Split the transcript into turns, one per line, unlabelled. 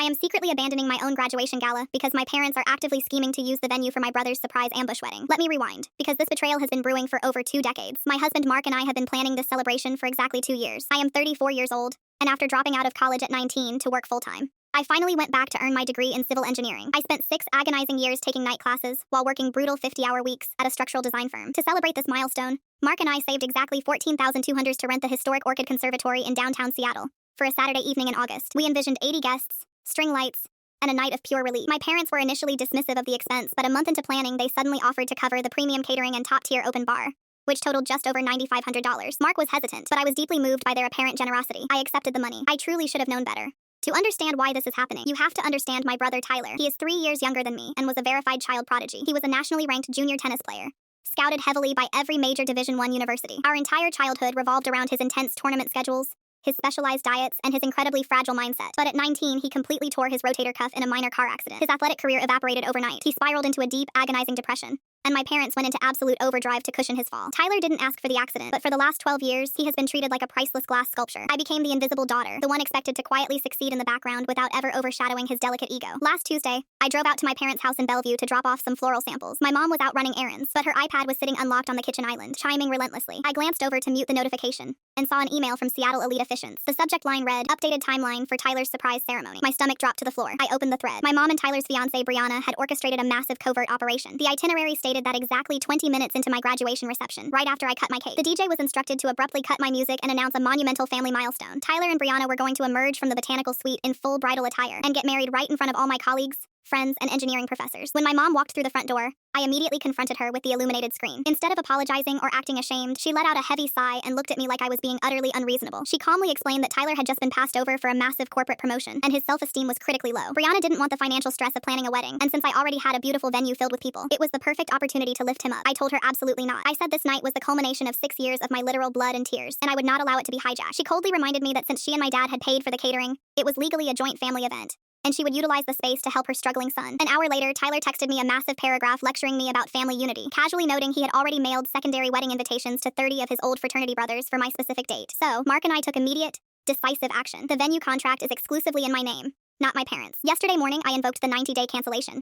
I am secretly abandoning my own graduation gala because my parents are actively scheming to use the venue for my brother's surprise ambush wedding. Let me rewind, because this betrayal has been brewing for over 2 decades. My husband Mark and I have been planning this celebration for exactly 2 years. I am 34 years old, and after dropping out of college at 19 to work full-time, I finally went back to earn my degree in civil engineering. I spent 6 agonizing years taking night classes while working brutal 50-hour weeks at a structural design firm. To celebrate this milestone, Mark and I saved exactly $14,200 to rent the historic Orchid Conservatory in downtown Seattle for a Saturday evening in August. We envisioned 80 guests, string lights, and a night of pure relief. My parents were initially dismissive of the expense, but a month into planning, they suddenly offered to cover the premium catering and top-tier open bar, which totaled just over $9,500. Mark was hesitant, but I was deeply moved by their apparent generosity. I accepted the money. I truly should have known better. To understand why this is happening, you have to understand my brother Tyler. He is 3 years younger than me and was a verified child prodigy. He was a nationally ranked junior tennis player, scouted heavily by every major Division I university. Our entire childhood revolved around his intense tournament schedules, his specialized diets, and his incredibly fragile mindset. But at 19, he completely tore his rotator cuff in a minor car accident. His athletic career evaporated overnight. He spiraled into a deep, agonizing depression, and my parents went into absolute overdrive to cushion his fall. Tyler didn't ask for the accident, but for the last 12 years, he has been treated like a priceless glass sculpture. I became the invisible daughter, the one expected to quietly succeed in the background without ever overshadowing his delicate ego. Last Tuesday, I drove out to my parents' house in Bellevue to drop off some floral samples. My mom was out running errands, but her iPad was sitting unlocked on the kitchen island, chiming relentlessly. I glanced over to mute the notification and saw an email from Seattle elite officials. The subject line read, "Updated timeline for Tyler's surprise ceremony." My stomach dropped to the floor. I opened the thread. My mom and Tyler's fiancée, Brianna, had orchestrated a massive covert operation. The itinerary stated that exactly 20 minutes into my graduation reception, right after I cut my cake, the DJ was instructed to abruptly cut my music and announce a monumental family milestone. Tyler and Brianna were going to emerge from the botanical suite in full bridal attire and get married right in front of all my colleagues, friends, and engineering professors. When my mom walked through the front door, I immediately confronted her with the illuminated screen. Instead of apologizing or acting ashamed, she let out a heavy sigh and looked at me like I was being utterly unreasonable. She calmly explained that Tyler had just been passed over for a massive corporate promotion, and his self-esteem was critically low. Brianna didn't want the financial stress of planning a wedding, and since I already had a beautiful venue filled with people, it was the perfect opportunity to lift him up. I told her absolutely not. I said this night was the culmination of 6 years of my literal blood and tears, and I would not allow it to be hijacked. She coldly reminded me that since she and my dad had paid for the catering, it was legally a joint family event, and she would utilize the space to help her struggling son. An hour later, Tyler texted me a massive paragraph lecturing me about family unity, casually noting he had already mailed secondary wedding invitations to 30 of his old fraternity brothers for my specific date. So, Mark and I took immediate, decisive action. The venue contract is exclusively in my name, not my parents'. Yesterday morning, I invoked the 90-day cancellation